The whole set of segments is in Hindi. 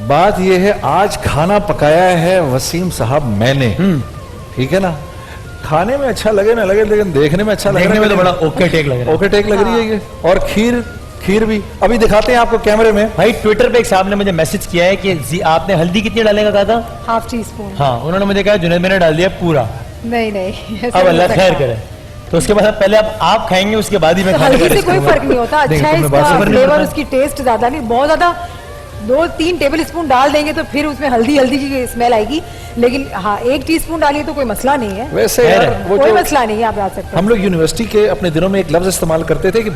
बात ये है, आज खाना पकाया है वसीम साहब मैंने, ठीक है ना। खाने में अच्छा लगे ना लगे, लेकिन देखने में अच्छा लग रहा है। देखने में तो बड़ा ओके टेक लग रहा है। ओके टेक लग रही है ये। और खीर भी अभी दिखाते हैं आपको कैमरे में। भाई ट्विटर पे एक साहब ने मुझे मैसेज किया है कि आपने हल्दी कितनी डालने का कहा था? Half tea spoon. हाँ, उन्होंने मुझे कहा जुनैद मैंने डाल दिया पूरा। नहीं अब अल्लाह खैर करे। तो उसके बाद पहले आप खाएंगे, उसके बाद ही मैं खाने हल्दी से कोई फर्क नहीं होता। अच्छा है इसका फ्लेवर, उसकी टेस्ट ज्यादा नहीं, बहुत ज्यादा 2-3 टेबल स्पून डाल देंगे तो फिर उसमें हल्दी की स्मेल आएगी। लेकिन हाँ, 1 टीस्पून डालिए तो कोई मसला नहीं है। वैसे यार कोई मसला नहीं है, आप डाल सकते हैं। हम लोग यूनिवर्सिटी के अपने दिनों में एक लफ्ज इस्तेमाल करते थे कि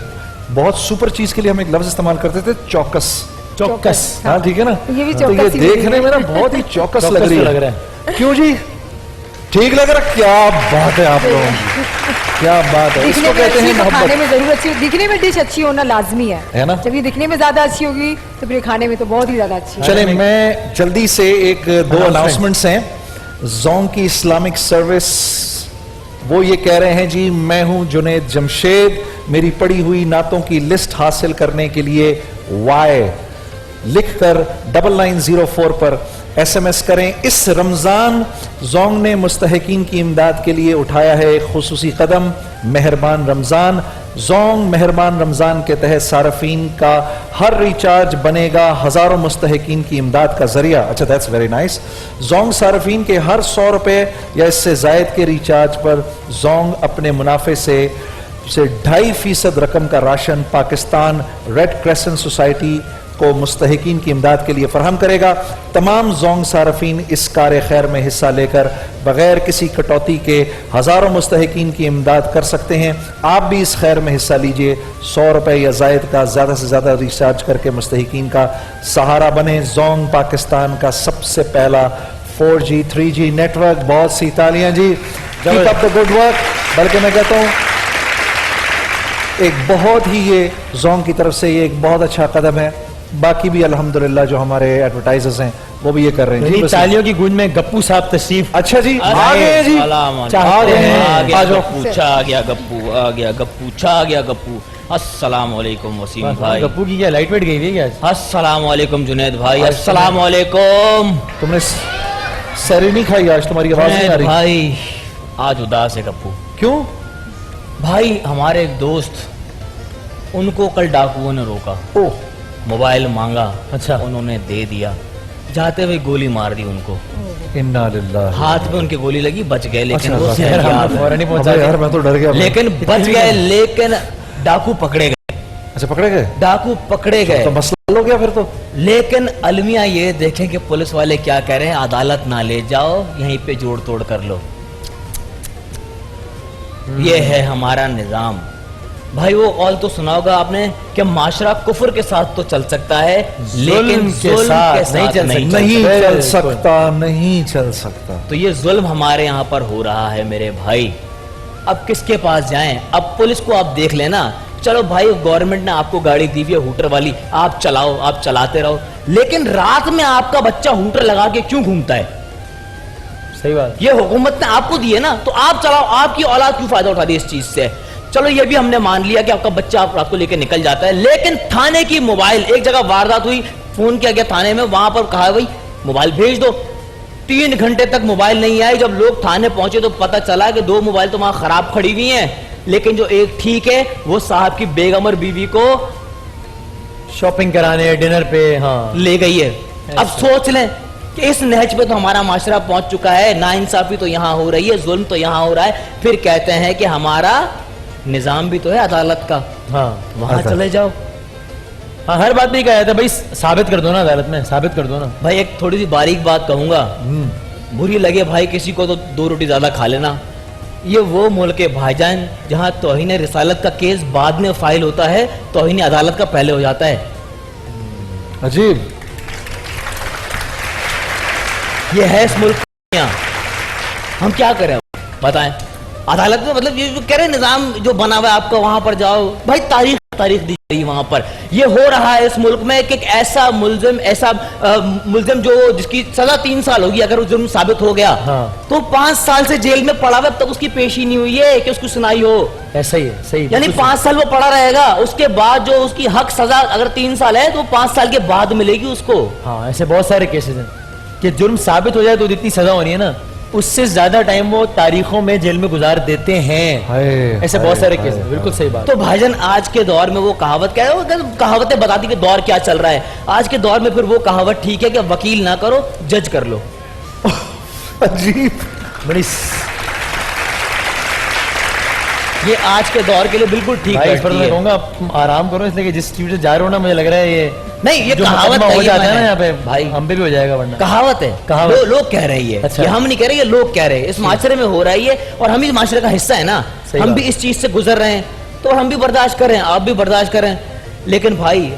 बहुत सुपर चीज के लिए हम एक लफ्ज इस्तेमाल करते थे, चौकस। चौकस, हाँ ठीक है ना। ये भी तो ये देखने में ना बहुत ही चौकस लग रही है। क्यों जी, ठीक लग रहा? क्या बात है आप लोगों की, क्या बात है। इसको कहते हैं मोहब्बत। खाने में जरूर अच्छी, दिखने में डिश अच्छी होना लाजमी है ना। जब ये दिखने में ज्यादा अच्छी होगी तो फिर खाने में तो बहुत ही ज्यादा अच्छी। चले, मैं जल्दी से 1-2 अनाउंसमेंट्स हैं। जोंग की इस्लामिक सर्विस, वो ये कह रहे हैं जी, मैं हूं जुनैद जमशेद, मेरी पढ़ी हुई नातों की लिस्ट हासिल करने के लिए वाई लिखकर 9904 पर SMS करें। इस रमजान जोंग ने मुस्तहिकीन की इमदाद के लिए उठाया है एक खुसूसी कदम, मेहरबान रमजान। जोंग मेहरबान रमजान के तहत सारफीन का हर रिचार्ज बनेगा हजारों मुस्तहिकीन की इमदाद का जरिया। अच्छा, दैट्स वेरी नाइस। जोंग सारफीन के हर 100 रुपए या इससे जायद के रिचार्ज पर जोंग अपने मुनाफे से 2.5% रकम का ration Pakistan red crescent society को मुस्तहिकीन की इमदाद के लिए फराहम करेगा। तमाम जोंग सारफीन इस कार खैर में हिस्सा लेकर बगैर किसी कटौती के हजारों मुस्तहिकीन की इमदाद कर सकते हैं। आप भी इस खैर में हिस्सा लीजिए। 100 रुपए या जायद का ज़्यादा से ज़्यादा रिचार्ज करके मुस्तहिकीन का सहारा बने। जोंग पाकिस्तान का सबसे पहला 4G 3G नेटवर्क। बहुत सी तालियां जी, keep up the good work. बल्कि मैं कहता हूँ एक बहुत ही ये जोंग की तरफ से ये एक बहुत अच्छा कदम है। बाकी भी अल्हम्दुलिल्लाह जो हमारे एडवर्टाइजर्स हैं वो भी ये कर रहे हैं जी। तालियों की गूंज में गप्पू साहब तशरीफ। अच्छा जी, आ गए जी, चाहते हैं। आ जाओ। पूछा आ गया गप्पू, आ गया गप्पू, छा आ गया गप्पू। अस्सलाम वालेकुम वसीम भाई। गप्पू की क्या लाइट वेट गई हुई है क्या? अस्सलाम वालेकुम जुनैद भाई। अस्सलाम वालेकुम। तुमने सैरी नहीं खाई आज? तुम्हारी आवाज नहीं आ रही भाई। आज उदास है गप्पू। क्यों भाई? हमारे एक दोस्त, उनको कल डाकुओं ने रोका। ओह, मोबाइल मांगा। अच्छा, उन्होंने दे दिया, जाते हुए गोली मार दी उनको। इन्ना लिल्लाह। हाथ में उनके गोली लगी, बच गए। लेकिन अच्छा, वो फौरन नहीं पहुंचा यार, मैं तो डर गया। लेकिन बच गए, लेकिन डाकू पकड़े गए। अच्छा, पकड़े गए? डाकू पकड़े गए तो मसला हो गया फिर तो। लेकिन अलमिया ये देखें कि पुलिस वाले क्या कह रहे हैं, अदालत ना ले जाओ, यहीं पे जोड़ तोड़ कर लो। ये है हमारा निजाम भाई। वो ऑल तो सुना होगा आपने कि माशरा कुफर के साथ तो चल सकता है, लेकिन जुल्म के साथ नहीं चल सकता। तो ये जुल्म हमारे यहाँ पर हो रहा है मेरे भाई। अब किसके पास जाएं? अब पुलिस को आप देख लेना। चलो भाई, गवर्नमेंट ने आपको गाड़ी दी हुई है हूटर वाली, आप चलाओ, आप चलाते रहो। लेकिन रात में आपका बच्चा हूटर लगा के क्यों घूमता है? सही बात। ये हुकूमत ने आपको दी है ना, तो आप चलाओ। आपकी औलाद क्यों फायदा उठा रही है इस चीज से? चलो ये भी हमने मान लिया कि आपका बच्चा आप रात को लेकर निकल जाता है, लेकिन थाने की मोबाइल, एक जगह वारदात हुई, फोन किया गया थाने में, वहां पर कहा भाई मोबाइल भेज दो। 3 घंटे तक मोबाइल नहीं आई। जब लोग थाने पहुंचे तो पता चला कि 2 मोबाइल तो वहां खराब खड़ी हुई हैं, लेकिन जो एक ठीक है वो साहब की बेगम और बीवी को शॉपिंग कराने, डिनर पे हाँ ले गई है। अब सोच लें कि इस नहज पे तो हमारा माशरा पहुंच चुका है। नाइंसाफी तो यहाँ हो रही है, जुल्म तो यहाँ हो रहा है, फिर कहते हैं कि हमारा निजाम भी तो है अदालत का। हाँ, वहां चले जाओ। हाँ, हर बात में कहा जाता है भाई, साबित कर दो ना अदालत में, साबित कर दो ना। भाई एक थोड़ी सी बारीक बात कहूंगा, बुरी लगे भाई किसी को तो 2 रोटी ज्यादा खा लेना। ये वो मुल्क है भाईजान जहां तौहीन रिसालत का केस बाद में फाइल होता है, तौहीन अदालत का पहले हो जाता है। अजीब। ये है इस मुल्क का। हम क्या करें बताएं? अदालत में मतलब ये जो कह रहे हैं निजाम जो बना हुआ है आपका, वहां पर जाओ भाई, तारीख तारीख दी जा रही है वहां पर। ये हो रहा है इस मुल्क में कि एक ऐसा मुलजिम जो जिसकी सजा 3 साल होगी, अगर वो जुर्म साबित हो गया तो 5 साल से जेल में पड़ा हुआ, अब तक उसकी पेशी नहीं हुई है कि उसको सुनाई हो। ऐसा ही है, सही, यानी 5 साल वो पड़ा रहेगा, उसके बाद जो उसकी हक सजा अगर 3 साल है तो 5 साल के बाद मिलेगी उसको। हाँ, ऐसे बहुत सारे केसेस हैं कि जुर्म साबित हो जाए तो जितनी सजा होनी है ना, उससे ज्यादा टाइम वो तारीखों में जेल में गुजार देते हैं। ऐसे बहुत सारे केस हैं, बिल्कुल सही बात। तो भाईजान आज के दौर में वो कहावत क्या है, कहावतें बताती कि दौर क्या चल रहा है। आज के दौर में फिर वो कहावत ठीक है कि वकील ना करो, जज कर लो। अजीब, बड़ी ये आज के दौर के लिए बिल्कुल ठीक भाई, इस पर बैठती मैं है। कहूंगा आप आराम करो, इसलिए कि जिस स्ट्रीट से जा रहे हो ना, मुझे लग रहा है ये नहीं, ये जो कहावत मुकदमा हो है, जाता है ना यहाँ पे, भाई हम पे भी हो जाएगा वरना। कहावत है, कहावत। लोग कह रही है, अच्छा। ये हम नहीं कह रहे, ये लोग कह रहे हैं। इस माशरे में हो रही है और हम इस माशरे का हिस्सा है ना, सही हम बात। भी इस चीज से गुजर रहे हैं तो हम भी बर्दाश्त कर रहे हैं, आप भी बर्दाश्त कर रहे हैं। लेकिन भाई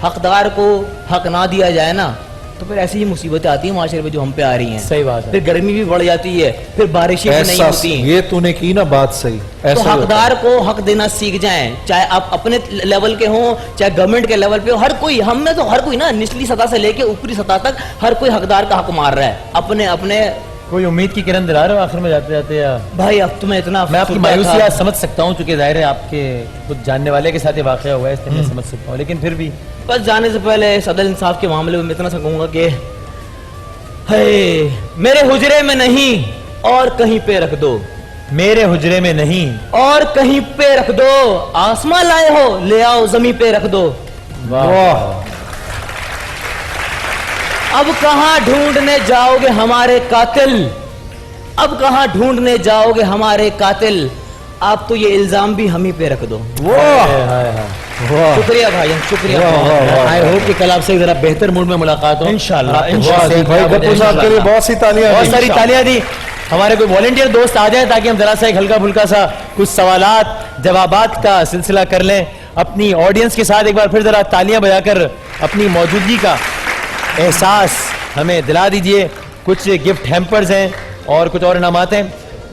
हकदार को हक ना दिया जाए ना तो फिर ऐसी ही मुसीबतें आती हैं माशरे में जो हम पे आ रही हैं। सही बात है। फिर गर्मी भी बढ़ जाती है, फिर बारिशें भी नहीं ऐसा होती। ये तूने की ना बात सही। तो ऐसा ही होता है। हकदार को हक देना सीख जाएं, चाहे आप अपने लेवल के हों चाहे गवर्नमेंट के लेवल पे हो। हर कोई, हम में तो हर कोई ना, निचली सतह से लेके ऊपरी सतह तक हर कोई हकदार का हक मार रहा है अपने अपने। कोई उम्मीद की किरण दिला रहे हो आखिर में जाते जाते, या भाई अब तो मैं इतना मैं आपकी अफसुर्दा मायूसी था। आज समझ सकता हूँ, क्योंकि जाहिर है आपके कुछ जानने वाले के साथ ये वाकया हुआ है, इसलिए मैं समझ सकता हूँ, लेकिन फिर भी बस जाने से पहले सदर इंसाफ के मामले में मैं इतना सा कहूंगा कि मेरे हुजरे में नहीं और कहीं पे रख दो, मेरे हुजरे में नहीं और कहीं पे रख दो। आसमां लाए हो, ले आओ जमीन पे रख दो। वाह, अब कहां ढूंढने जाओगे हमारे कातिल, अब कहां ढूंढने जाओगे हमारे कातिल। आप तो ये इल्जाम भी हम ही पे रख दो। शुक्रिया भाई, शुक्रिया। आई होप कि कल आपसे जरा बेहतर मूड में मुलाकात हो इंशाल्लाह, वाह जी, भाई गप्पू साहब के लिए बहुत सी तालियां। बहुत सारी तालियां दी। हमारे कोई वॉलंटियर दोस्त आ जाए ताकि हम जरा सा एक हल्का फुल्का सा कुछ सवालात जवाबात का सिलसिला कर लें अपनी ऑडियंस के साथ। एक बार फिर जरा तालियां बजाकर अपनी मौजूदगी का एहसास हमें दिला दीजिए। कुछ गिफ्ट हैम्पर्स हैं और कुछ और इनामात हैं।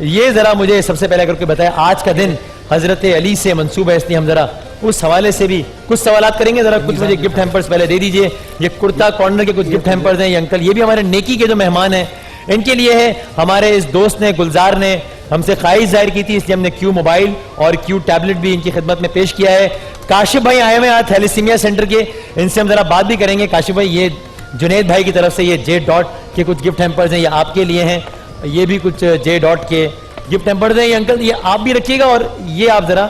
ये जरा मुझे सबसे पहले करके बताया, आज का दिन हजरत अली से मंसूब है, इसलिए हम जरा उस हवाले से भी कुछ सवालात करेंगे। जरा कुछ मुझे गिफ्ट हैम्पर्स पहले दे दीजिए। ये कुर्ता कॉर्नर के कुछ गिफ्ट हैम्पर्स हैं। ये अंकल, ये भी हमारे नेकी के जो मेहमान हैं, इनके लिए है। हमारे इस दोस्त ने, गुलजार ने हमसे ख्वाहिश जाहिर की थी, इसलिए हमने क्यू मोबाइल और क्यू टैबलेट भी इनकी खिदमत में पेश किया है। काशिफ भाई आए हुए आज थैलेसीमिया सेंटर के, इनसे हम जरा बात भी करेंगे। काशिफ भाई, ये जुनेद भाई की तरफ से ये जे डॉट के कुछ गिफ्ट हैम्पर्स हैं, ये आपके लिए हैं। ये भी कुछ जे डॉट के गिफ्ट हैम्पर्स हैं। ये अंकल, ये आप भी रखिएगा और ये आप जरा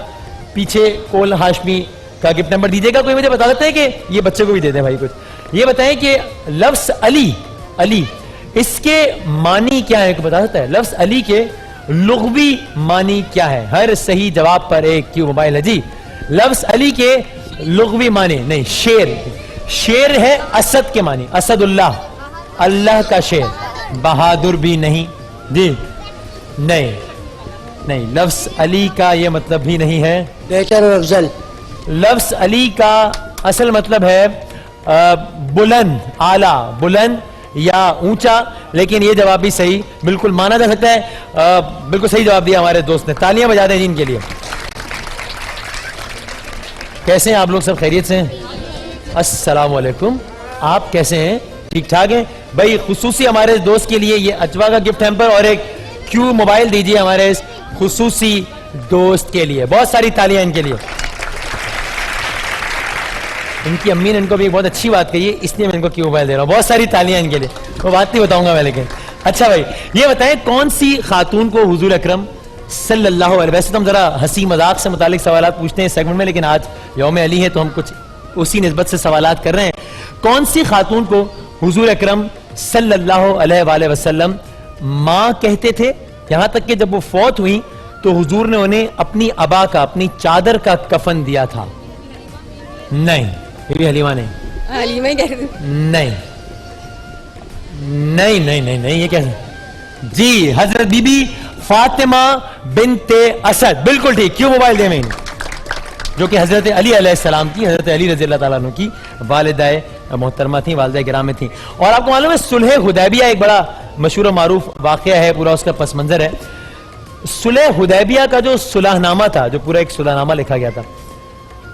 पीछे कोल हाशमी का गिफ्ट नंबर दीजिएगा। कोई मुझे बता देते हैं कि ये बच्चे को भी दे दें भाई कुछ। ये बताएं कि लफ्ज अली, अली इसके मानी क्या है, बता सकता है? लफ्ज अली के लुग़वी मानी क्या है? हर सही जवाब पर एक क्यू मोबाइल है जी। लफ्ज अली के लुग़वी मानी, नहीं शेर, शेर है असद के मानी, असदुल्लाह, अल्लाह का शेर। बहादुर भी नहीं जी, नहीं नहीं, लफ्ज अली का ये मतलब भी नहीं है। बेहतर और अफजल। लफ्ज अली का असल मतलब है बुलंद, आला, बुलंद या ऊंचा, लेकिन ये जवाब भी सही बिल्कुल माना जा सकता है। बिल्कुल सही जवाब दिया हमारे दोस्त ने। तालियां बजा दें जी इनके लिए। कैसे हैं आप लोग? सब खैरियत से हैं? अस्सलाम वालेकुम। आप कैसे हैं? ठीक ठाक हैं भाई। खुसूसी हमारे दोस्त के लिए ये अजवा का गिफ्ट हैम्पर और एक क्यू मोबाइल दीजिए हमारे इस खुसूसी दोस्त के लिए। बहुत सारी तालियां इनके लिए। इनकी अम्मी ने इनको भी एक बहुत अच्छी बात कही है, इसलिए मैं इनको क्यू मोबाइल दे रहा हूं। बहुत सारी तालियां इनके लिए। वो बात नहीं बताऊंगा मैं, लेकिन अच्छा भाई ये बताएं कौन सी खातून को हुजूर अकरम सल्लल्लाहु अलैहि, वैसे तो हम जरा हंसी मजाक से मुतालिक सवालात पूछते हैं इस सेगमेंट में, लेकिन आज यौम अली है तो हम कुछ उसी निस्बत से सवालात कर रहे हैं। कौन सी खातून को हुजूर अकरम सल्लल्लाहु अलैहि वसल्लम माँ कहते थे? यहां तक कि जब वो फौत हुई तो हुजूर ने उन्हें अपनी अबा का, अपनी चादर का कफन दिया था। नहीं, ये भी हलीमा नहीं, हलीमा ही कह रही थी। नहीं नहीं नहीं नहीं नहीं, ये कैसे जी? हजरत बीबी फातिमा बिनते असद, बिल्कुल ठीक। क्यों मोबाइल दे में, जो कि हजरत अली अलैहिस्सलाम की, हजरत अली रज़ी अल्लाह ताला अन्हु की वालिदाए मोहतरमा थी, वालिदाए गिरामे थी। और आपको मालूम है सुलह हुदैबिया एक बड़ा मशहूर मारूफ वाक़या है, पूरा उसका पस मंजर है। सुलह हुदैबिया का जो सुलहनामा था, जो पूरा एक सुलहनामा लिखा गया था,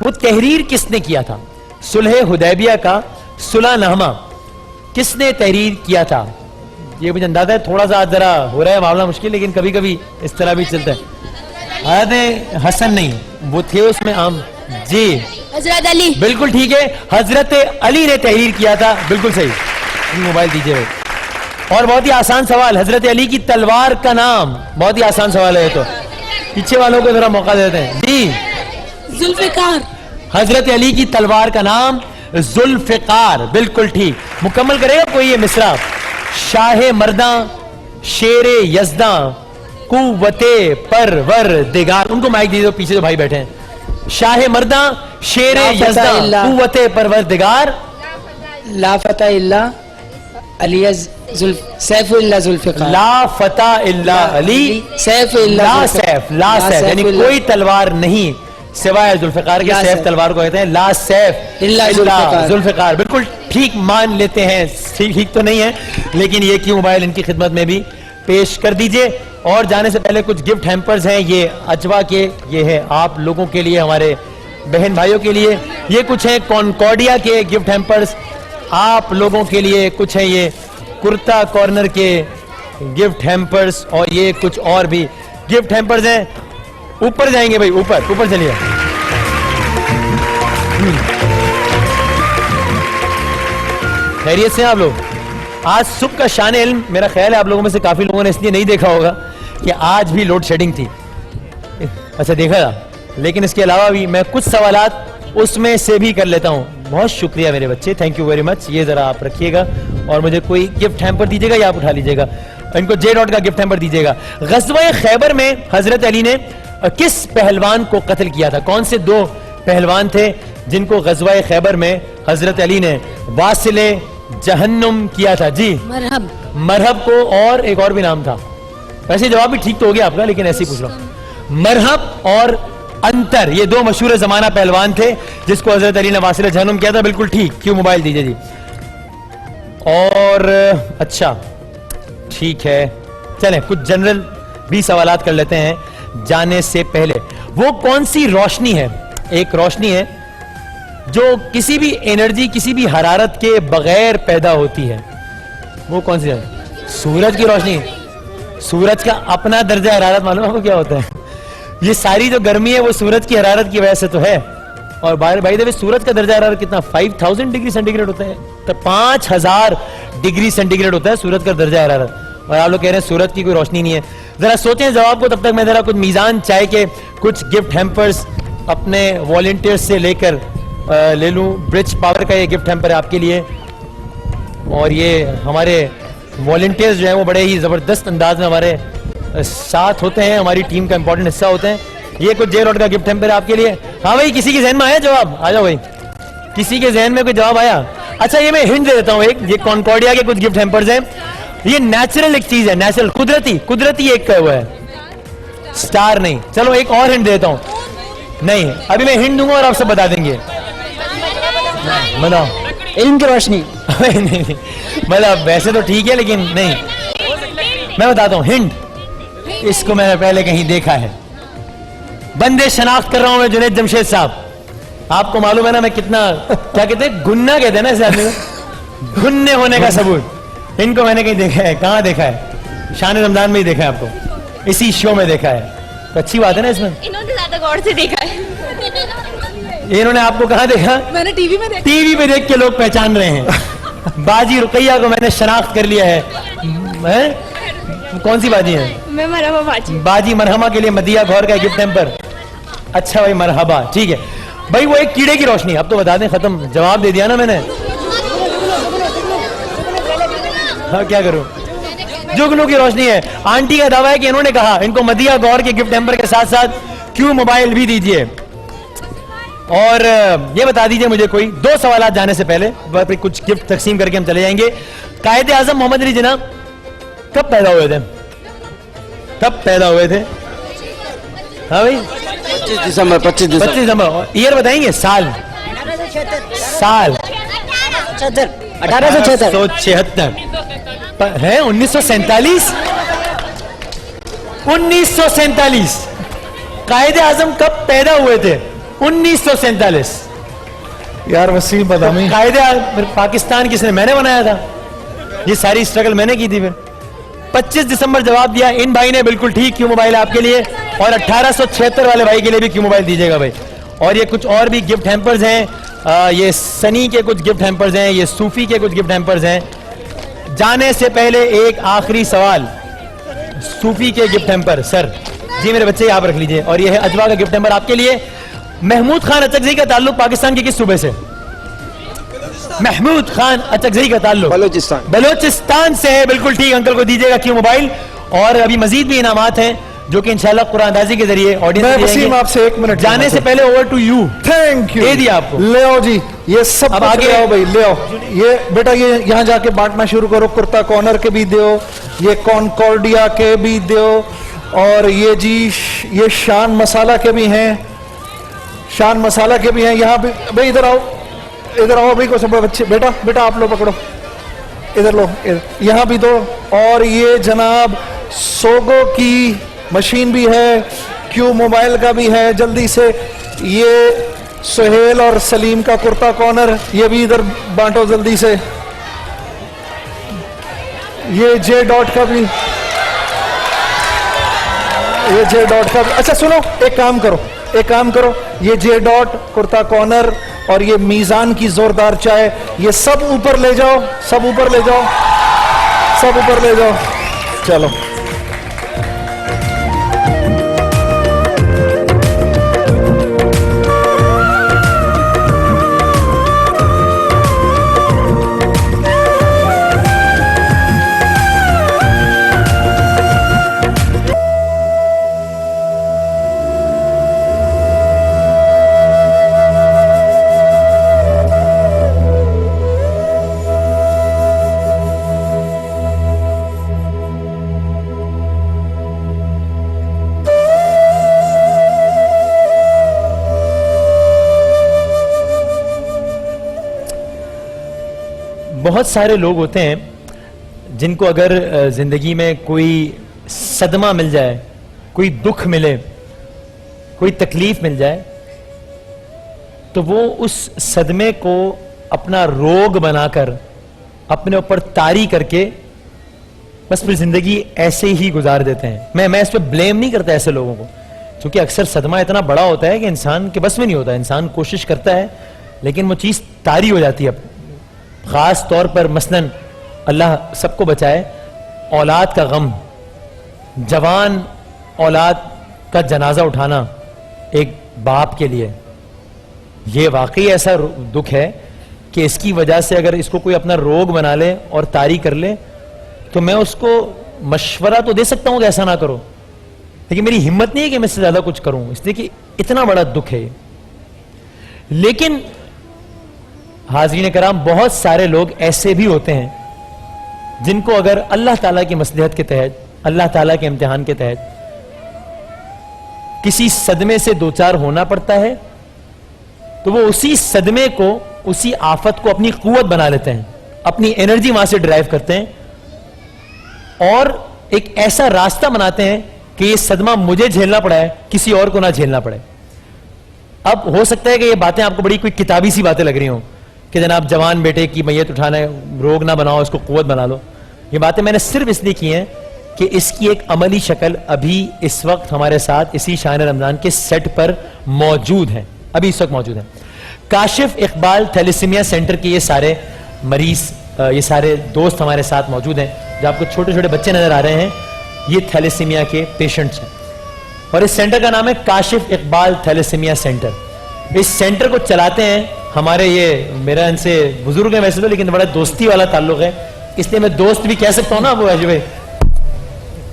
वो तहरीर किसने किया था? सुलह हुदैबिया का सुलहनामा किसने तहरीर किया था? ये मुझे अंदाजा है थोड़ा सा जरा हो रहा है मामला मुश्किल, लेकिन कभी कभी इस तरह भी चलता है। हजरत हसन नहीं, वो थे उसमें आम। जी हजरत अली। बिल्कुल ठीक है, हजरत अली ने तहरीर किया था, बिल्कुल सही। मोबाइल दीजिए भाई। और बहुत ही आसान सवाल, हजरत अली की तलवार का नाम, बहुत ही आसान सवाल है ये तो, पीछे वालों को जरा मौका देते हैं। जी जुल्फिकार। हजरत अली की तलवार का नाम जुल्फिकार, बिल्कुल ठीक। मुकम्मल करेगा कोई ये मिसरा? शाह मर्दा शेरे यज़दा कुव्वते परवरदिगार। उनको माइक दीजिए, पीछे जो भाई बैठे हैं। शाह मर्दा शेरे यज़दा कुव्वते परवरदिगार। ला फतह इल्ला अली सैफुल्लाह जुल्फिकार। ला फतह इल्ला अली सैफुल्लाह ला सैफ, ला सैफ यानी कोई तलवार नहीं सिवाय जुल्फिकार के। सैफ तलवार को कहते हैं, ला सैफ इल्ला जुल्फिकार। बिल्कुल ठीक मान लेते हैं, ठीक तो नहीं है लेकिन ये क्यों मोबाइल इनकी खिदमत में भी पेश कर दीजिए। और जाने से पहले कुछ गिफ्ट हैम्पर्स हैं, ये अजवा के, ये है आप लोगों के लिए, हमारे बहन भाइयों के लिए। ये कुछ है कॉन्कॉर्डिया के गिफ्ट हैम्पर्स आप लोगों के लिए, कुछ है ये कुर्ता कॉर्नर के गिफ्ट हैम्पर्स, और ये कुछ और भी गिफ्ट हैम्पर्स हैं। ऊपर जाएंगे भाई, ऊपर ऊपर चलिए। खैरियत से आप लोग? आज सुबह का शान इल्म, मेरा ख्याल है आप लोगों में से काफी लोगों ने इसलिए नहीं देखा होगा कि आज भी लोड शेडिंग थी। अच्छा देखा था, लेकिन इसके अलावा भी मैं कुछ सवालात उसमें से भी कर लेता हूं। बहुत शुक्रिया मेरे बच्चे, थैंक यू वेरी मच। ये जरा आप रखिएगा और मुझे कोई गिफ्ट हैम्पर दीजिएगा या आप उठा लीजिएगा। इनको जे डॉट का गिफ्ट हैम्पर दीजिएगा। ग़ज़वा खैबर में हजरत अली ने किस पहलवान को कत्ल किया था? कौन से दो पहलवान थे जिनको ग़ज़वा खैबर में हजरत अली ने वासिले जहन्नुम किया था? जी मरहब। मरहब को, और एक और भी नाम था। वैसे जवाब भी ठीक तो हो गया आपका, लेकिन ऐसे ही पूछ रहा हूं। मरहब और अंतर, ये दो मशहूर जमाना पहलवान थे जिसको हजरत अली ने वासिले जहन्नुम किया था। बिल्कुल ठीक। क्यों मोबाइल दीजिए जी। और अच्छा ठीक है, चलें कुछ जनरल भी सवालात कर लेते हैं जाने से पहले। वो कौन सी रोशनी है, एक रोशनी है जो किसी भी एनर्जी, किसी भी हरारत के बगैर पैदा होती है? वो कौन सी है? सूरज की रोशनी। सूरज का अपना दर्जा हरारत मालूम आपको क्या होता है? ये सारी जो गर्मी है वो सूरज की हरारत की वजह से तो है। और भाई देखिए सूरज का दर्जा हरारत कितना, 5000 डिग्री सेंटीग्रेड होता है, तो 5000 डिग्री सेंटीग्रेड होता है सूरज का दर्जा हरारत। और आप लोग कह रहे हैं सूरज की कोई रोशनी नहीं है। जरा सोचें जवाब को, तब तक मैं जरा कुछ मीजान चाय के कुछ गिफ्ट हैम्पर्स अपने वॉलंटियर्स से लेकर ले लूं। ब्रिज पावर का ये गिफ्ट हैम्पर है आपके लिए, और ये हमारे वॉलंटियर्स जो है वो बड़े ही जबरदस्त अंदाज में हमारे साथ होते हैं, हमारी टीम का इंपॉर्टेंट हिस्सा होते हैं। ये कुछ जे रोड का गिफ्ट हैम्पर है आपके लिए। हाँ भाई, किसी के जहन में आया जवाब? आ जाओ भाई, किसी के जहन में कोई जवाब आया? अच्छा ये मैं हिंट दे देता हूँ, एक ये कॉन्कॉर्डिया के कुछ गिफ्ट हैम्पर्स हैं। ये नेचुरल एक चीज है, नेचुरल, कुदरती एक का हुआ है, स्टार नहीं। चलो एक और हिंट देता हूँ। नहीं, अभी मैं हिंट दूंगा और आप सब बता देंगे। बताओ। इल्म की रोशनी। नहीं, मतलब वैसे तो ठीक है लेकिन नहीं, मैं बताता हूँ हिंट। इसको मैंने पहले कहीं देखा है। बंदे शनाख्त कर रहा हूं मैं जुनैद जमशेद साहब। आपको मालूम है ना मैं कितना, क्या कहते हैं, गुन्ना कहते हैं ना इस आदमी को, गुन्ने होने का सबूत। इनको मैंने कहीं देखा है। कहाँ देखा है? शान रमजान में ही देखा है आपको, इसी शो में देखा है। तो अच्छी बात है ना इसमें। इन्होंने ज्यादा गौर से देखा है। इन्होंने आपको कहाँ देखा? मैंने टीवी में देखा। टीवी पे देख के लोग पहचान रहे हैं। बाजी रुकैया को मैंने शनाख्त कर लिया है। कौन सी बाजी है? मैं मरहबा बाजी। बाजी मरहमा के लिए मदिया गौर का गिफ्ट हैम्पर। अच्छा भाई मरहबा, ठीक है भाई। वो एक कीड़े की रोशनी, अब तो बता दें, खत्म, जवाब दे दिया ना मैंने। हाँ क्या करूं? जुगनू की रोशनी है। आंटी का दावा है कि इन्होंने कहा इनको मदिया गौर के गिफ्ट हैम्पर के साथ साथ क्यों मोबाइल भी दीजिए। और ये बता दीजिए मुझे कोई दो सवाल जाने से पहले, कुछ गिफ्ट तकसीम करके हम चले जाएंगे। कायद आजम मोहम्मद अली जिन्ना कब पैदा हुए थे? कब पैदा हुए थे? हाँ भाई 25 दिसंबर 25 दिसंबर। ईयर बताएंगे? साल 1876 है। 1947 1947 कायदे आजम कब पैदा हुए थे? 1947 यार वसीम बदामी, कायदे पाकिस्तान किसने? मैंने बनाया था। ये सारी स्ट्रगल मैंने की थी। फिर 25 दिसंबर जवाब दिया इन भाई ने, बिल्कुल ठीक, क्यों मोबाइल आपके लिए, और 1876 वाले भाई के लिए भी क्यों मोबाइल दीजिएगा भाई। और ये कुछ और भी गिफ्ट हैम्पर्स हैं, ये सनी के कुछ गिफ्ट हैम्पर्स हैं, ये सूफी के कुछ गिफ्ट हैम्पर्स हैं। जाने से पहले एक आखिरी सवाल, सूफी के गिफ्ट हैम्पर सर जी मेरे बच्चे आप रख लीजिए। और ये है अजवा का गिफ्ट हैम्पर आपके लिए। महमूद खान अचकजई का ताल्लुक पाकिस्तान के किस सूबे से? महमूद खान अचकजई का ताल्लुक बलोचिस्तान से है, बिल्कुल ठीक। अंकल को दीजिएगा क्यों मोबाइल। और अभी मजीद भी इनामात हैं जो कि इंशाल्लाह कुरानदाजी के जरिए ऑडियंस को वसीम आपसे 1 मिनट जाने से पहले over to you. Thank you, दे दिया आपको। ले आओ जी, ये सब अब कुछ आगे ले आओ भाई, ले आओ। ये बेटा ये यहाँ जाके बांटना शुरू करो। कुर्ता कॉर्नर के भी दो, ये कॉन्कॉर्डिया के भी दो, और ये जी ये शान मसाला के भी हैं, शान मसाला के भी हैं। यहाँ भी भाई इधर आओ, इधर आओ भाई, को सब बच्चे, बेटा बेटा आप लो, पकड़ो, इधर लो, यहाँ भी दो। और ये जनाब सोगो की मशीन भी है, क्यू मोबाइल का भी है, जल्दी से। ये सुहेल और सलीम का कुर्ता कॉर्नर, ये भी इधर बांटो जल्दी से। ये जे डॉट का भी, ये जे डॉट का भी। अच्छा सुनो, एक काम करो, ये जे डॉट कुर्ता कॉर्नर और ये मीजान की जोरदार चाय, ये सब ऊपर ले जाओ, सब ऊपर ले जाओ, सब ऊपर ले जाओ। चलो बहुत सारे लोग होते हैं जिनको अगर जिंदगी में कोई सदमा मिल जाए, कोई दुख मिले, कोई तकलीफ मिल जाए, तो वो उस सदमे को अपना रोग बनाकर अपने ऊपर तारी करके बस फिर जिंदगी ऐसे ही गुजार देते हैं। मैं इस पर ब्लेम नहीं करता ऐसे लोगों को, क्योंकि अक्सर सदमा इतना बड़ा होता है कि इंसान के बस में नहीं होता। इंसान कोशिश करता है लेकिन वो चीज तारी हो जाती है। खास तौर पर मसलन अल्लाह सबको बचाए, औलाद का गम, जवान औलाद का जनाजा उठाना एक बाप के लिए यह वाकई ऐसा दुख है कि इसकी वजह से अगर इसको कोई अपना रोग बना ले और तारी कर ले, तो मैं उसको मशवरा तो दे सकता हूं कि ऐसा ना करो, लेकिन मेरी हिम्मत नहीं है कि मैं इससे ज्यादा कुछ करूं, इसलिए कि इतना बड़ा दुख है। लेकिन हाज़रीन कराम, बहुत सारे लोग ऐसे भी होते हैं जिनको अगर अल्लाह ताला की मसलहत के तहत, अल्लाह ताला के इम्तिहान के तहत किसी सदमे से दो चार होना पड़ता है, तो वो उसी सदमे को, उसी आफत को अपनी कुव्वत बना लेते हैं, अपनी एनर्जी वहां से ड्राइव करते हैं और एक ऐसा रास्ता बनाते हैं कि ये सदमा मुझे झेलना पड़ा है, किसी और को ना झेलना पड़े। अब हो सकता है कि ये बातें आपको बड़ी कोई किताबी सी बातें लग रही हों कि जनाब जवान बेटे की मैयत उठाना है, रोग ना बनाओ, इसको कुव्वत बना लो। ये बातें मैंने सिर्फ इसलिए की हैं कि इसकी एक अमली शक्ल अभी इस वक्त हमारे साथ इसी शान रमजान के सेट पर मौजूद है, अभी इस वक्त मौजूद है। काशिफ इकबाल थैलेसीमिया सेंटर के ये सारे मरीज, ये सारे दोस्त हमारे साथ मौजूद हैं। जो आपको छोटे छोटे बच्चे नजर आ रहे हैं, ये थैलेसीमिया के पेशेंट्स हैं और इस सेंटर का नाम है काशिफ इकबाल थैलेसीमिया सेंटर। इस सेंटर को चलाते हैं हमारे, ये मेरा इनसे बुजुर्ग है वैसे तो, लेकिन बड़ा दोस्ती वाला ताल्लुक है, इसलिए मैं दोस्त भी कह सकता हूं ना वो भाई।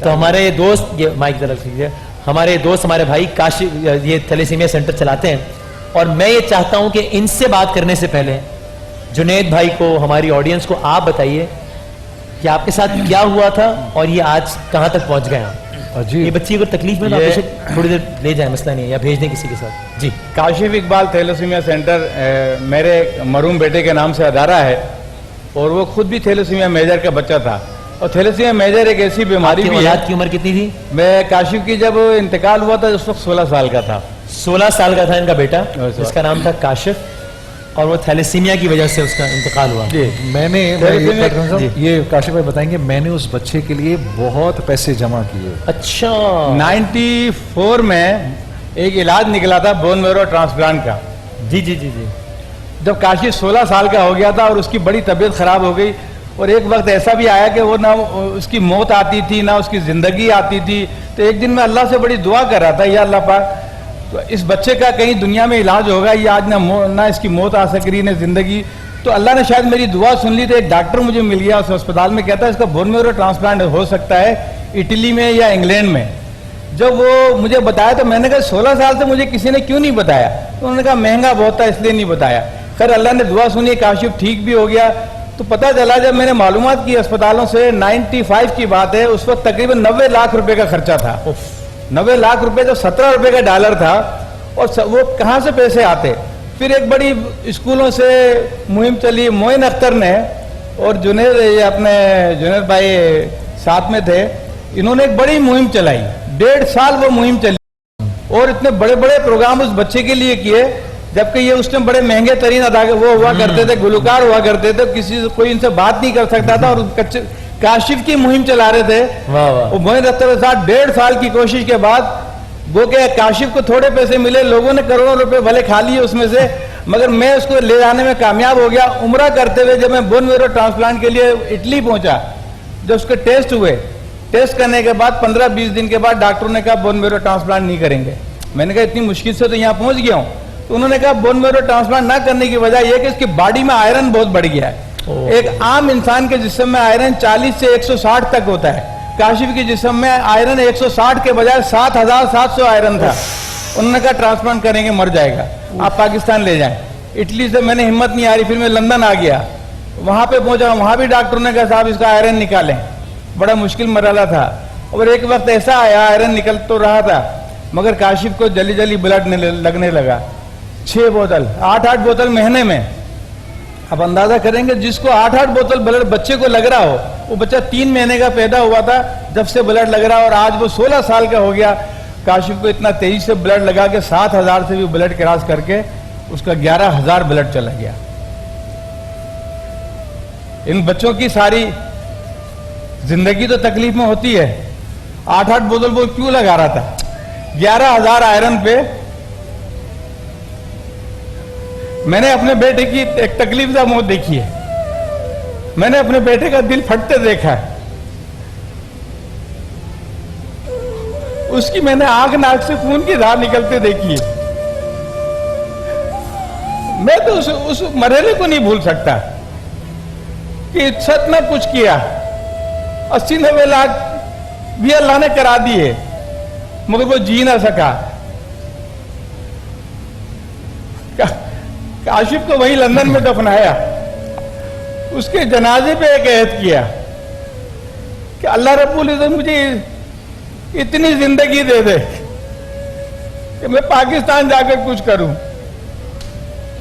तो हमारे दोस्त, ये माइक जरा कीजिए, हमारे दोस्त, हमारे भाई काशिफ ये थैलेसीमिया सेंटर चलाते हैं। और मैं ये चाहता हूं कि इनसे बात करने से पहले जुनैद भाई को, हमारी ऑडियंस को आप बताइए कि आपके साथ क्या हुआ था और ये आज कहां तक पहुंच गए आप। जी ये बच्ची अगर तकलीफ में तो आप थोड़ी देर ले जाए, मसला नहीं है, या भेज दें किसी के साथ। जी, काशिफ इकबाल थैलेसीमिया सेंटर मेरे मरूम बेटे के नाम से अदारा है और वो खुद भी थैलेसीमिया मेजर का बच्चा था। और थैलेसीमिया मेजर एक ऐसी बीमारी भी है। की उम्र कितनी थी? मैं काशिफ की जब इंतकाल हुआ था उस वक्त 16 साल का था। 16 साल का था इनका बेटा, साहब। जिसका नाम था काशिफ, और वो थैलेसीमिया की वजह से उसका इंतकाल हुआ। मैं ये काशिफ भाई बताएंगे, मैंने उस बच्चे के लिए बहुत पैसे जमा किए। अच्छा। 94 में एक इलाज निकला था बोन मैरो ट्रांसप्लांट का। जी जी जी जी। जब काशिफ 16 साल का हो गया था और उसकी बड़ी तबीयत खराब हो गई, और एक वक्त ऐसा भी आया कि वो ना उसकी मौत आती थी ना उसकी जिंदगी आती थी। तो एक दिन मैं अल्लाह से बड़ी दुआ कर रहा था, या अल्लाह पाक, तो इस बच्चे का कहीं दुनिया में इलाज होगा, ये आज ना इसकी मौत आ सक रही ना जिंदगी। तो अल्लाह ने शायद मेरी दुआ सुन ली। तो एक डॉक्टर मुझे मिल गया उस अस्पताल में, कहता है इसका बोन मैरो ट्रांसप्लांट हो सकता है इटली में या इंग्लैंड में। जब वो मुझे बताया तो मैंने कहा 16 साल से मुझे किसी ने क्यों नहीं बताया? तो उन्होंने कहा महंगा बहुत था इसलिए नहीं बताया। खैर अल्लाह ने दुआ सुनी, काशिफ ठीक भी हो गया। तो पता चला जब मैंने मालूमात की अस्पतालों से, 95 की बात है, उस वक्त तकरीबन 90 लाख रुपए का खर्चा था। 90 लाख रुपए, जो 17 रुपए का डॉलर था, और वो कहाँ से पैसे आते? फिर एक बड़ी स्कूलों से मुहिम चली, मोइन अख्तर ने और जुनैद भाई साथ में थे, इन्होंने एक बड़ी मुहिम चलाई, 1.5 साल वो मुहिम चली, और इतने बड़े बड़े प्रोग्राम उस बच्चे के लिए किए, जबकि ये उस टाइम बड़े महंगे तरीन अदा वो हुआ करते थे, गुलकार हुआ करते थे, किसी से कोई इनसे बात नहीं कर सकता था, और काशिफ की मुहिम चला रहे थे। वाह वाह। वो मोइन अख्तर के साथ 1.5 साल की कोशिश के बाद वो क्या, काशिफ को थोड़े पैसे मिले, लोगों ने करोड़ों रुपए भले खा लिए उसमें से, मगर मैं उसको ले जाने में कामयाब हो गया। उम्रा करते हुए जब मैं बोन मैरो ट्रांसप्लांट के लिए इटली पहुंचा, जब उसके टेस्ट हुए, टेस्ट करने के बाद 15-20 दिन के बाद डॉक्टरों ने कहा बोन मैरो ट्रांसप्लांट नहीं करेंगे। मैंने कहा इतनी मुश्किल से तो यहाँ पहुंच गया हूँ। तो उन्होंने कहा बोन मैरो ट्रांसप्लांट ना करने की वजह यह कि इसकी बॉडी में आयरन बहुत बढ़ गया है। एक आम इंसान के जिस्म में आयरन 40 से 160 तक होता है, काशिफ के जिस्म में आयरन 160 के बजाय 7700 आयरन था। उन्होंने कहा ट्रांसप्लांट करेंगे, मर जाएगा, आप पाकिस्तान ले जाएं। इटली से मैंने हिम्मत नहीं आ रही, फिर मैं लंदन आ गया, वहां पे पहुंचा, वहां भी डॉक्टरों ने कहा साहब इसका आयरन निकालें, बड़ा मुश्किल मरहला था। और एक वक्त ऐसा आया, आयरन निकल तो रहा था, मगर काशिफ को जल्दी जल्दी ब्लड लगने लगा, 6 बोतल, 8-8 बोतल महीने में। अब अंदाजा करेंगे, जिसको 8-8 बोतल ब्लड बच्चे को लग रहा हो, वो बच्चा 3 महीने का पैदा हुआ था जब से ब्लड लग रहा, और आज वो 16 साल का हो गया। काशिफ को इतना तेजी से ब्लड लगा के 7000 से भी ब्लड क्रॉस करके उसका 11000 ब्लड चला गया। इन बच्चों की सारी जिंदगी तो तकलीफ में होती है। 8-8 बोतल वो क्यों लगा रहा था? 11000 आयरन पे। मैंने अपने बेटे की एक तकलीफ सा मौत देखी है, मैंने अपने बेटे का दिल फटते देखा है, उसकी मैंने आंख नाक से खून की धार निकलते देखी है। मैं तो उस मरहले को नहीं भूल सकता कि सच में कुछ किया, 80-90 लाख भी अल्लाह ने करा दिए, मगर वो जी ना सका। काशिफ को वहीं लंदन में दफनाया, उसके जनाजे पे एक ऐद किया कि अल्लाह रब्बुल इज़्ज़त मुझे इतनी जिंदगी दे दे कि मैं पाकिस्तान जाकर कुछ करूं।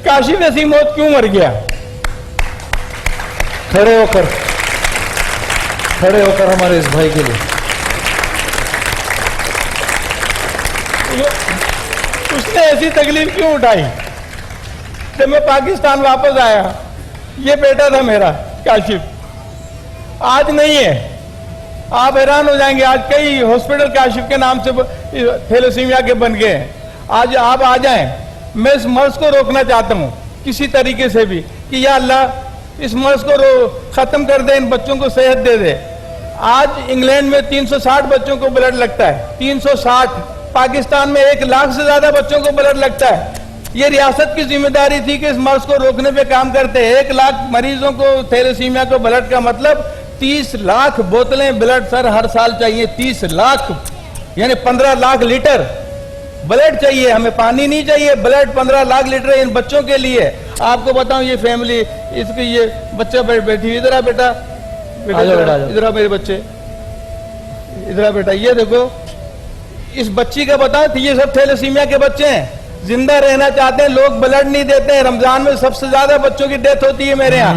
काशिफ ऐसी मौत क्यों मर गया? खड़े होकर हमारे इस भाई के लिए। उसने ऐसी तकलीफ क्यों उठाई? जब मैं पाकिस्तान वापस आया, ये बेटा था मेरा काशिफ, आज नहीं है। आप हैरान हो जाएंगे, आज कई हॉस्पिटल काशिफ के नाम से थैलेसीमिया के बन गए हैं। आज आप आ जाएं, मैं इस मर्ज को रोकना चाहता हूं किसी तरीके से भी, कि या अल्लाह इस मर्ज को खत्म कर दे, इन बच्चों को सेहत दे दे। आज इंग्लैंड में 360 बच्चों को ब्लड लगता है, 360। पाकिस्तान में 1 लाख से ज्यादा बच्चों को ब्लड लगता है। ये रियासत की जिम्मेदारी थी कि इस मर्ज को रोकने पे काम करते हैं। 1 लाख मरीजों को थैलेसीमिया को ब्लड का मतलब 30 लाख बोतलें ब्लड सर हर साल चाहिए। 30 लाख यानी 15 लाख लीटर ब्लड चाहिए हमें, पानी नहीं चाहिए, ब्लड 15 लाख लीटर इन बच्चों के लिए। आपको बताऊं, ये फैमिली, इसके ये बच्चा बैठी, इधर आ बेटा, इधर आ मेरे बच्चे, इधर आ बेटा, ये देखो इस बच्ची का बताओ, ये सब थैलेसीमिया के बच्चे हैं, जिंदा रहना चाहते हैं, लोग ब्लड नहीं देते हैं। रमजान में सबसे ज्यादा बच्चों की डेथ होती है मेरे यहाँ,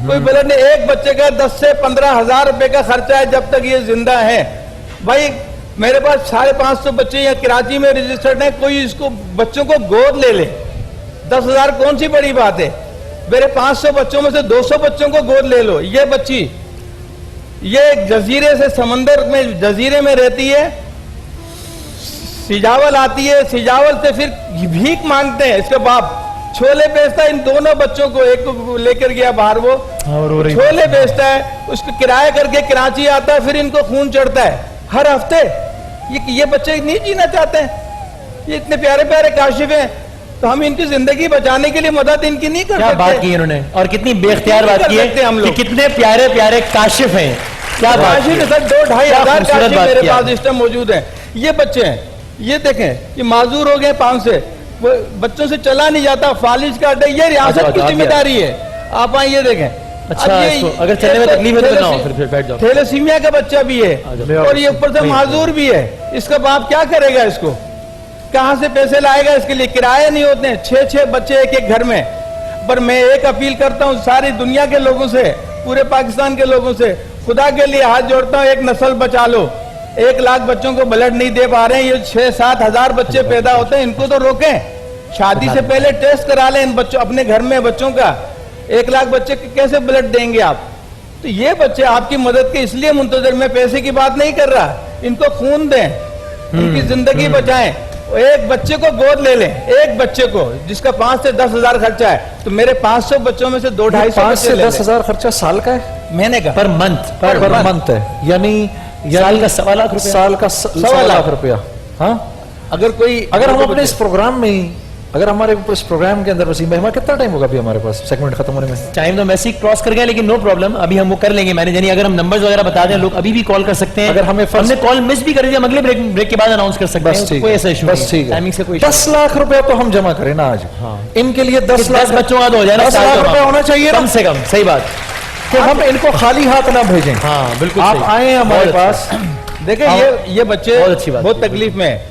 कोई ब्लड नहीं। एक बच्चे का 10 से 15 हजार रुपए का खर्चा है जब तक ये जिंदा है। भाई मेरे पास 550 बच्चे यहाँ कराची में रजिस्टर्ड हैं, कोई इसको बच्चों को गोद ले ले, 10,000 कौन सी बड़ी बात है। मेरे 500 बच्चों में से 200 बच्चों को गोद ले लो। ये बच्ची ये एक जजीरे से समंदर में जजीरे में रहती है, सिजावल आती है, सिजावल से फिर भीख मांगते हैं इसके बाप, छोले बेचता है। इन दोनों बच्चों को, एक को लेकर गया बाहर वो छोले बेचता है, उसको किराया करके कराची आता है, फिर इनको खून चढ़ता है हर हफ्ते। ये बच्चे नहीं जीना चाहते हैं, ये इतने प्यारे प्यारे काशिफ हैं, तो हम इनकी जिंदगी बचाने के लिए मदद इनकी नहीं कर क्या सकते। बात की इन्होंने, और कितनी बेख्तियार बात की है हम कि लोग कितने प्यारे प्यारे काशिफ हैं। क्या बात की काशिफ है। सर 2-2.5 क्या हजार खूबसूरत काशिफ बात मेरे की पास आपने। इस टाइम मौजूद हैं। ये बच्चे हैं, ये देखें, ये माजूर हो गए पांव से, वो बच्चों से चला नहीं जाता, फालिज का अड्डा, ये रियासत की जिम्मेदारी है। आप आए ये देखें। अच्छा, अब इसको अगर चलने में तकलीफ है तो ना हो, फिर बैठ जाओ। थैलेसीमिया का बच्चा भी है और ये ऊपर से माजूर भी है, इसका बाप क्या करेगा, इसको कहां से पैसे लाएगा, इसके लिए किराए नहीं होते हैं, 6-6 बच्चे एक घर में। पर मैं एक अपील करता हूं सारी दुनिया के लोगों से, पूरे पाकिस्तान के लोगों से, खुदा के लिए हाथ जोड़ता हूं, एक नस्ल बचा लो। 1 लाख बच्चों को ब्लड नहीं दे पा रहे हैं, ये 6-7 हजार बच्चे पैदा होते हैं, इनको तो रोकें। शादी से पहले टेस्ट करा लें इन बच्चों, अपने घर में बच्चों का। 1 लाख बच्चे कैसे ब्लड देंगे आप? तो ये बच्चे आपकी मदद के इसलिए मुंतजर, मैं पैसे की बात नहीं कर रहा, इनको खून दें, उनकी जिंदगी बचाएं। एक बच्चे को गोद ले लें, एक बच्चे को, जिसका 5 से 10 हजार खर्चा है, तो मेरे 500 बच्चों में से 2-250 5 से 10 हजार खर्चा साल का है, महीने का, पर मंथ, पर मंथ है, यानी साल का 1.25 लाख रुपया, साल का 1.25 लाख रुपया। हाँ, अगर हम अपने इस प्रोग्राम में ही, अगर हमारे इस प्रोग्राम के अंदर वसीम भाई, हमारा कितना टाइम होगा अभी हमारे पास सेगमेंट खत्म होने में? टाइम तो वैसे ही क्रॉस कर गया, लेकिन नो प्रॉब्लम, अभी हम वो कर लेंगे मैनेज। यानी अगर हम नंबर्स वगैरह बता दें, लोग अभी भी कॉल कर सकते हैं। अगर हमें हमने कॉल मिस भी कर दिया, हम अगले ब्रेक के बाद अनाउंस कर सकते बस हैं, ठीक कोई है, ऐसा इशू बस ठीक है। टाइमिंग से कोई 10 लाख रुपया तो हम जमा करें ना आज। हाँ। इनके लिए 10 लाख बच्चों का तो हो जाए ना, 10 लाख रुपया होना चाहिए कम ना, से कम। सही बात, कि हम इनको खाली हाथ ना भेजें। हाँ बिल्कुल आप सही। आए हमारे बहुत पास, देखें ये बच्चे बहुत अच्छी बात बहुत की। तकलीफ में है।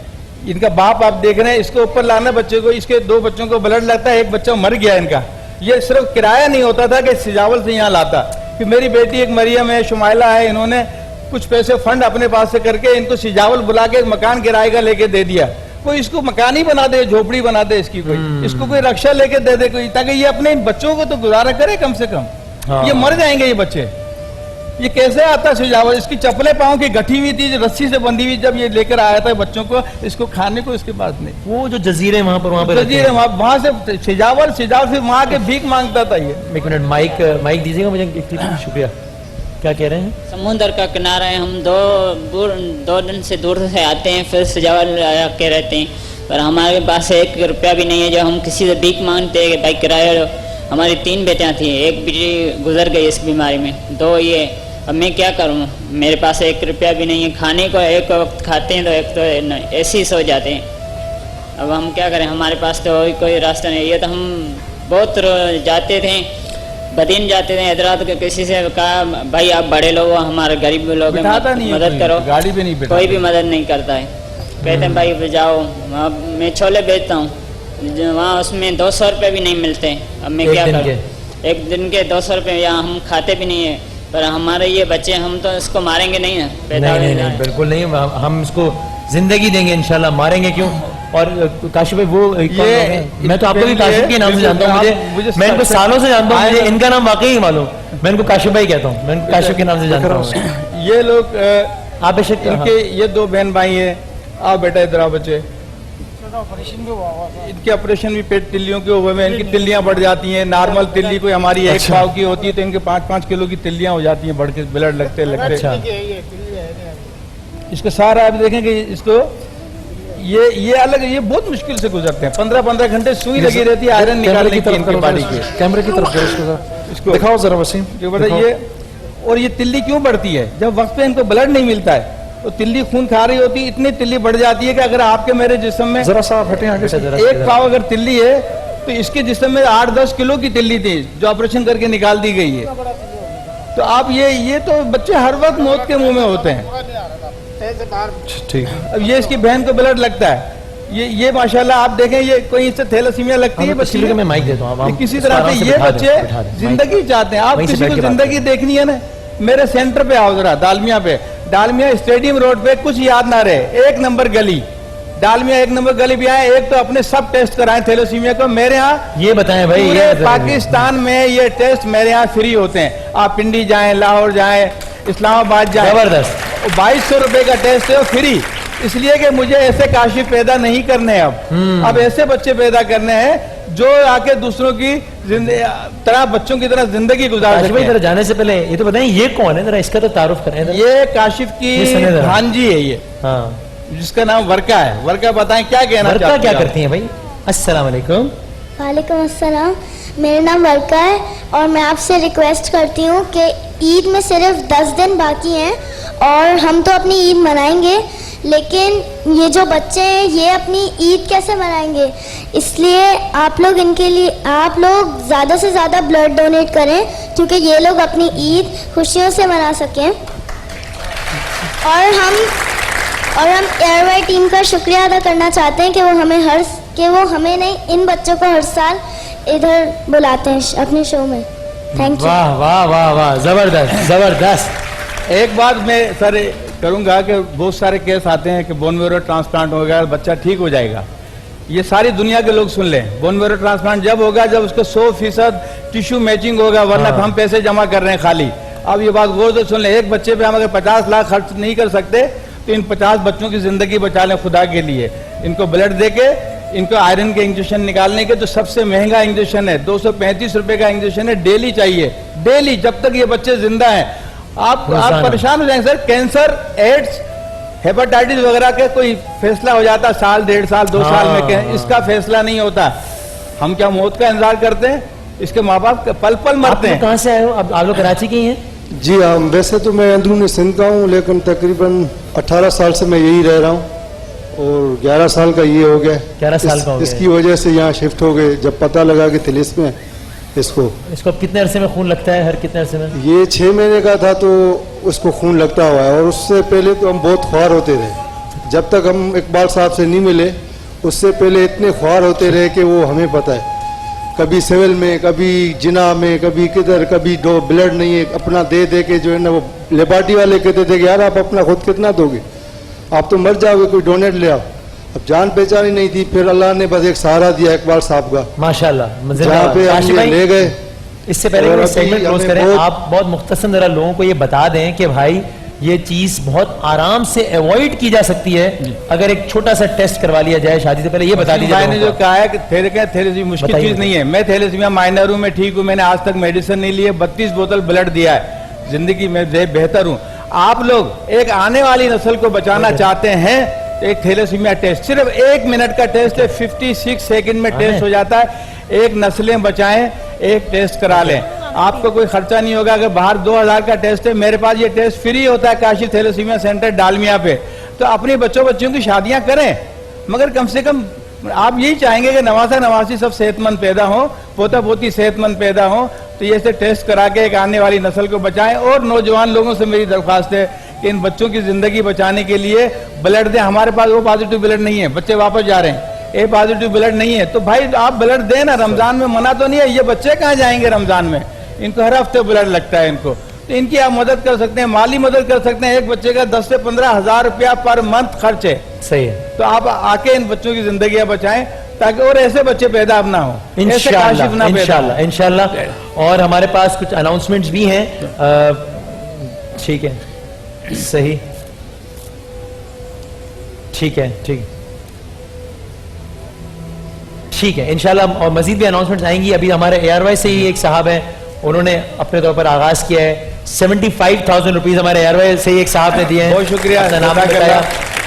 इनका बाप आप देख रहे हैं, इसको ऊपर लाना बच्चे को, इसके 2 बच्चों को ब्लड लगता है, एक बच्चा मर गया इनका। ये सिर्फ किराया नहीं होता था कि सिजावल से यहाँ लाता, कि मेरी बेटी एक मरियम है, शुमाइला है, इन्होंने कुछ पैसे फंड अपने पास से करके इनको सिजावल बुला के मकान किराए का लेके दे दिया। कोई इसको मकान ही बना दे, झोपड़ी बना दे इसकी, कोई इसको कोई रक्षा लेके दे दे कोई, ताकि ये अपने इन बच्चों को तो गुजारा करे कम से कम। हाँ। ये मर जाएंगे ये बच्चे। ये कैसे आता सिजावल? इसकी चप्पलें पाँव की गठी हुई थी, रस्सी से बंधी हुई, जब ये लेकर आया था बच्चों को, इसको खाने को इसके पास नहीं। वो जो जजीरे वहां पर जजीरे वहां से सिजावल फिर वहां के भीख मांगता था ये। एक मिनट, माइक दीजिएगा मुझे एक चीज, शुक्रिया। क्या कह रहे हैं? समुद्र का किनारा है, हम 2 दिन से दूर से आते हैं, फिर सजावल के रहते हैं, पर हमारे पास 1 रुपया भी नहीं है जो हम किसी से भीख मांगते हैं कि भाई किराया लो। हमारी 3 बेटियां थी, एक बेटी गुजर गई इस बीमारी में, 2 ये। अब मैं क्या करूं? मेरे पास 1 रुपया भी नहीं है, खाने को एक वक्त खाते हैं तो एक तो ऐसे ही सो जाते हैं। अब हम क्या करें, हमारे पास तो कोई रास्ता नहीं। ये तो हम बहुत जाते थे, बदीन जाते थे, हैदराबाद के किसी से कहा भाई आप बड़े लोग हो, हमारे गरीब लोग हैं, बिठाता नहीं है मदद कोई, करो, गाड़ी पे नहीं बिठाता। कोई भी मदद नहीं करता है। कहते हैं भाई जाओ, अब मैं छोले बेचता हूँ, वहाँ उसमें 200 रुपये भी नहीं मिलते। अब मैं क्या करूँ? एक दिन के 200 रुपये, यहाँ हम खाते भी नहीं है, पर हमारे ये बच्चे, हम तो इसको मारेंगे नहीं ना, नहीं, बिल्कुल नहीं, हम इसको जिंदगी देंगे इंशाल्लाह, मारेंगे क्यों। और काशिफ भाई वो मैं तो आपको भी काशिफ के नाम से जानता हूँ, मुझे मैं इनको सालों से जानता हूँ, मुझे इनका नाम वाकई मालूम, मैं इनको काशिफ भाई कहता हूँ, मैं इनको काशिफ के नाम से जानता हूँ। ये लोग आप बेशक इनके ये 2 बहन भाई हैं। आओ बेटा इधर आओ बच्चे। इनके ऑपरेशन भी पेट तिल्लियों के हुए हैं, इनकी तिल्लियां बढ़ जाती हैं। नॉर्मल तिल्ली कोई हमारी 1 पाव की होती है, तो इनके 5-5 किलो की तिल्लियां हो जाती हैं, बढ़ के ब्लड लगते लगते। अच्छा। इसको सारा आप देखेंगे, इसको ये अलग, ये बहुत मुश्किल से गुजरते हैं। 15-15 घंटे सुई लगी रहती है आयरन निकालने की इनकी बॉडी के। कैमरे की तरफ इसको दिखाओ जरा वसीम। ये और ये तिल्ली क्यों बढ़ती है? जब वक्त पे इनको ब्लड नहीं मिलता है तो तिल्ली खून खा रही होती है, इतनी तिल्ली बढ़ जाती है कि अगर आपके मेरे जिस्म में जरा सा हटे आगे से, 1 पाव अगर तिल्ली है तो इसके जिस्म में 8-10 किलो की तिल्ली थी, जो ऑपरेशन करके निकाल दी गई है। तो आप ये तो बच्चे हर वक्त मौत के मुंह में होते हैं। ठीक। अब ये इसकी बहन को ब्लड लगता है, ये माशाल्लाह आप देखें, ये कोई इससे थैलेसीमिया लगती है बच्ची को। मैं माइक देता हूँ, किसी तरह से ये बच्चे जिंदगी चाहते हैं। आप किसी को जिंदगी देखनी है ना, मेरे सेंटर पे आओ जरा, दालमिया पे डालमिया स्टेडियम रोड पे कुछ याद ना रहे, 1 नंबर गली, डालमिया 1 नंबर गली भी आए, एक तो अपने सब टेस्ट कराएं थैलेसीमिया को। मेरे यहाँ ये बताएं भाई, पूरे ये पाकिस्तान में ये टेस्ट मेरे यहाँ फ्री होते हैं। आप पिंडी जाएं, लाहौर जाएं, इस्लामाबाद जाएं, जबरदस्त। 2200 रुपए का टेस्ट है वो फ्री, इसलिए कि मुझे ऐसे काशिफ पैदा नहीं करने अब ऐसे बच्चे पैदा करने हैं जो आके दूसरों की तरह बच्चों की तरह जिंदगी गुजार काशिफ भाई सकें। जरा जाने से पहले ये तो बताएं ये कौन है, जरा इसका तो तारुफ करें जरा। ये काशिफ की ये सुने जरा। भांजी है ये, हाँ, जिसका नाम वर्का है। वर्का बताएं क्या कहना वर्का चाहती क्या हैं आप? करती हैं भाई? अस्सलाम वालेकुम। वालेकुम अस्सलाम, मेरा नाम वर्का है और मैं आपसे रिक्वेस्ट करती हूँ कि ईद में सिर्फ 10 दिन बाकी हैं और हम तो अपनी ईद मनाएंगे, लेकिन ये जो बच्चे हैं ये अपनी ईद कैसे मनाएंगे? इसलिए आप लोग इनके लिए आप लोग ज़्यादा से ज़्यादा ब्लड डोनेट करें क्योंकि ये लोग अपनी ईद खुशियों से मना सकें। और हम एयरवाई टीम का शुक्रिया अदा करना चाहते हैं कि वो हमें नहीं, इन बच्चों को हर साल इधर बुलाते हैं अपने शो में। Thank you. वाह वाह वाह वाह, जबरदस्त जबरदस्त। एक बात मैं सर करूंगा कि बहुत सारे केस आते हैं कि बोन मैरो ट्रांसप्लांट हो गया, बच्चा ठीक हो जाएगा। ये सारी दुनिया के लोग सुन लें, बोन मैरो ट्रांसप्लांट जब होगा जब उसको 100% टिश्यू मैचिंग होगा, वरना हम पैसे जमा कर रहे हैं खाली। अब ये बात गौर से सुन लें, एक बच्चे पे हम अगर 50 लाख खर्च नहीं कर सकते तो इन 50 बच्चों की जिंदगी बचा लें खुदा के लिए। इनको ब्लड दे के इनको आयरन के इंजेक्शन निकालने के, जो सबसे महंगा इंजेक्शन है, 235 रुपए का इंजेक्शन है, डेली चाहिए, डेली, जब तक ये बच्चे जिंदा हैं। आप परेशान हो जाएंगे सर। कैंसर, एड्स, हेपेटाइटिस वगैरह के कोई फैसला हो जाता साल, 1.5 साल, 2 साल में, इसका फैसला नहीं होता। हम क्या मौत का इंतजार करते हैं? इसके माँ बाप पल पल मरते हैं। कहाँ से आए हो? अब आप लोग कराची के ही हैं? जी हाँ, वैसे तो मैं अंदरूनी सिंध का हूँ, लेकिन तकरीबन 18 साल से मैं यही रह रहा हूँ और 11 साल का ये हो गया। 11 साल का हो गया। इसकी वजह से यहाँ शिफ्ट हो गए जब पता लगा कि थैलेसीमिया इसको अब कितने अरसे में खून लगता है? हर कितने अरसे में? ये 6 महीने का था तो उसको खून लगता हुआ है, और उससे पहले तो हम बहुत ख्वार होते रहे। जब तक हम इकबाल साहब से नहीं मिले उससे पहले इतने ख्वार होते रहे कि वो हमें पता है, कभी सिविल में, कभी जिना में, कभी किधर, कभी दो ब्लड नहीं है, अपना दे दे के जो है ना, वो लेबार्टी वाले कहते थे कि यार आप अपना खुद कितना दोगे, आप तो मर जाओगे, कोई डोनेट ले आओ। अब जान पहचान ही नहीं थी, फिर अल्लाह ने बस एक सहारा दिया इकबाल साहब का, माशाल्लाह। जहाँ पे हम ये ले गए। इससे पहले और कि अभी सेगमेंट क्लोज हमें करें, आप बहुत मुख्तसर जरा लोगों को ये बता दें कि भाई ये चीज बहुत आराम से अवॉइड की जा सकती है अगर एक छोटा सा टेस्ट करवा लिया जाए शादी से पहले। ये बता दीजिए। मैंने जो कहा है कि थैलेसीमिया मुश्किल चीज नहीं है। मैं थैलेसीमिया माइनर हूँ, मैं ठीक हूँ, मैंने आज तक मेडिसिन नहीं ली है, 32 बोतल ब्लड दिया है, जिंदगी में बेहतर हूँ। आप लोग एक आने वाली नस्ल को बचाना चाहते हैं, एक थैलेसीमिया टेस्ट, सिर्फ 1 मिनट का टेस्ट है, 56 सेकंड में टेस्ट हो जाता है। एक नस्लें बचाएं, एक टेस्ट करा लें, आपको कोई खर्चा नहीं होगा। अगर बाहर 2000 का टेस्ट है, मेरे पास ये टेस्ट फ्री होता है काशिफ थैलेसीमिया सेंटर डालमिया पे। तो अपने बच्चों की शादियां करें, मगर कम से कम आप यही चाहेंगे कि नवासा नवासी सब सेहतमंद पैदा हो, पोता पोती सेहतमंद पैदा हो। तो ये से टेस्ट करा के एक आने वाली नस्ल को बचाएं। और नौजवान लोगों से मेरी दरख्वास्त है कि इन बच्चों की जिंदगी बचाने के लिए ब्लड दें। हमारे पास वो पॉजिटिव ब्लड नहीं है, बच्चे वापस जा रहे हैं, ए पॉजिटिव ब्लड नहीं है, तो भाई आप ब्लड दें ना। रमजान में मना तो नहीं है, ये बच्चे कहाँ जाएंगे रमजान में? इनको हर हफ्ते ब्लड लगता है इनको, तो इनकी आप मदद कर सकते हैं, माली मदद कर सकते हैं। एक बच्चे का 10 से 15 हजार रुपया पर मंथ खर्च है। सही है। तो आप आके इन बच्चों की जिंदगी बचाएं ताकि और ऐसे बच्चे पैदा अब ना हो, ऐसे काशिफ ना पैदा हो। इंशाल्लाह। और हमारे पास कुछ अनाउंसमेंट्स भी हैं। ठीक है, सही, ठीक है, ठीक है इंशाल्लाह। और मजीद भी अनाउंसमेंट्स आएंगी। अभी हमारे एयरवाई से ही एक साहब हैं, उन्होंने अपने तौर पर आगाज किया है। 75,000 रुपीज हमारे एयरवाई से ही एक साहब ने दिए हैं। बहुत शुक्रिया, नाम बताया।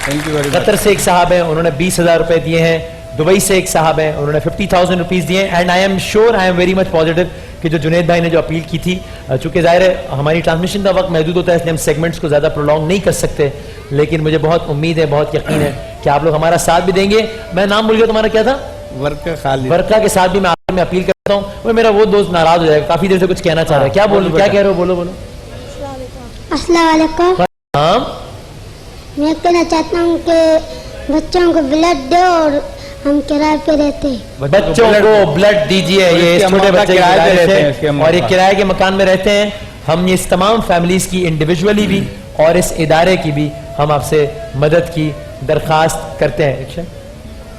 Thank you very much. Qatar से एक साहब हैं, उन्होंने 20,000 रुपए दिए हैं। दुबई से एक साहब हैं, उन्होंने 50,000 रुपीज दिए हैं। And I am sure, I am very much positive कि जो जुनेद भाई ने जो अपील की थी, चूंकि जाहिर है हमारी ट्रांसमिशन का वक्त महदूद होता है, इसलिए हम सेगमेंट्स को ज्यादा प्रोलॉन्ग नहीं कर सकते, लेकिन मुझे बहुत उम्मीद है, बहुत यकीन है कि आप लोग हमारा साथ भी देंगे। मैं नाम भूल गया, तुम्हारा क्या था? वर्का खालिद। वर्का के साथ भी मैं आखिर में अपील करता हूँ। वो मेरा वो दोस्त नाराज हो जाएगा, काफी देर से कुछ कहना चाह रहा है। क्या बोलो, क्या कह रहे हो? बोलो बोलो। अस्सलाम वालेकुम। हाँ, मैं कहना चाहता हूँ कि बच्चों को ब्लड दो और हम किराए पे रहते हैं। बच्चों को ब्लड दीजिए, ये छोटे बच्चे किराए पे रहते हैं और ये किराए के मकान में रहते हैं। हम ये इस तमाम फैमिलीज की इंडिविजुअली भी और इस इदारे की भी हम आपसे मदद की दरख्वास्त करते हैं। रिक्शा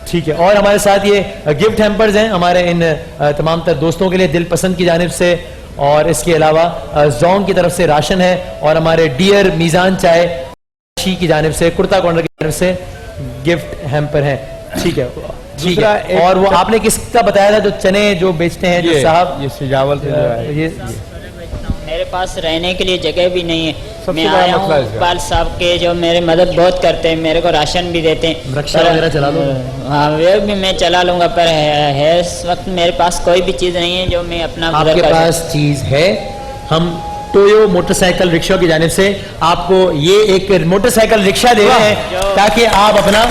ठीक है। और हमारे साथ ये गिफ्ट हैम्पर्स हैं हमारे इन तमाम तर दोस्तों के लिए दिल पसंद की जानिब से, और इसके अलावा जोंग की तरफ से राशन है, और हमारे डियर मीज़ान चाय की जानिब से, कुर्ता कॉर्नर की जानिब से गिफ्ट हैम्पर है। ठीक है, ठीक है। और वो आपने किसका बताया था जो चने जो बेचते हैं जो साहब? ये सिजावल से जो है। ये मेरे पास रहने के लिए जगह भी नहीं है। सबसे मैं बड़ा आया मसला हूँ इसका। इकबाल साहब के जो मेरे मदद बहुत करते हैं, मेरे को राशन भी देते हैं। रिक्शा पर- वगैरह चला लो। हाँ वो भी मैं चला लूँगा, पर है इस वक्त मेरे पास कोई भी चीज़ नहीं है जो मैं अपना गुजर आपके कर पास चीज है। हम टोयो मोटरसाइकिल रिक्शा की जानिब से आपको ये एक मोटरसाइकिल रिक्शा दे रहे हैं ताकि आप अपना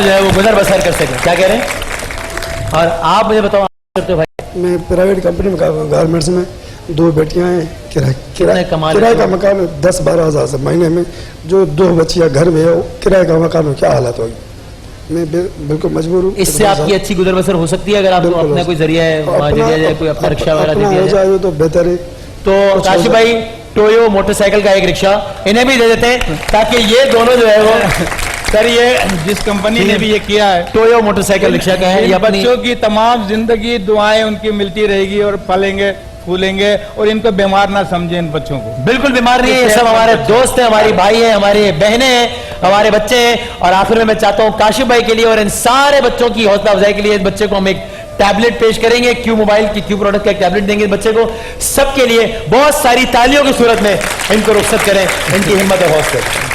जो है वो गुजर बसर कर सकें। क्या कह रहे हैं? और आप मुझे बताओ, आप करते हो भाई? मैं प्राइवेट कंपनी में गारमेंट्स में, 2 बेटियां हैं, कितने कमा किराए लेते का हो? मकान 10-12 हज़ार से महीने में, जो 2 बच्चियां घर में है, किराए का मकान में क्या हालत होगी। मैं बिल्कुल मजबूर हूँ। इससे आपकी अच्छी गुजर बसर हो सकती है अगर आपको बिल्कुल अपना हो कोई जरिया दे दिया जाए, कोई अपना रिक्शा वगैरह दे अपना दिया हो जाए। जाए तो बेहतर है। तो काशिफ भाई टोयो मोटरसाइकिल का एक रिक्शा इन्हें भी दे देते हैं ताकि ये दोनों जो है वो सर ये जिस कंपनी ने भी ये किया है, टोयो मोटरसाइकिल रिक्शा का है, इन ये अपनी बच्चों की तमाम जिंदगी दुआएं उनकी मिलती रहेगी और फलेंगे फूलेंगे, और इनको बीमार ना समझे इन बच्चों को। बिल्कुल बीमार नहीं है, ये सब हमारे दोस्त हैं, हमारी भाई हैं, हमारी बहनें हैं, हमारे बच्चे हैं। और आखिर में मैं चाहता हूं काशिफ भाई के लिए और इन सारे बच्चों की हौसला अफजाई के लिए इस बच्चे को हम एक टैबलेट पेश करेंगे, क्यू मोबाइल की क्यू प्रोडक्ट का एक टैबलेट देंगे इस बच्चे को। सबके लिए बहुत सारी तालियों की सूरत में इनको रुखसत करें, इनकी हिम्मत और हौसले।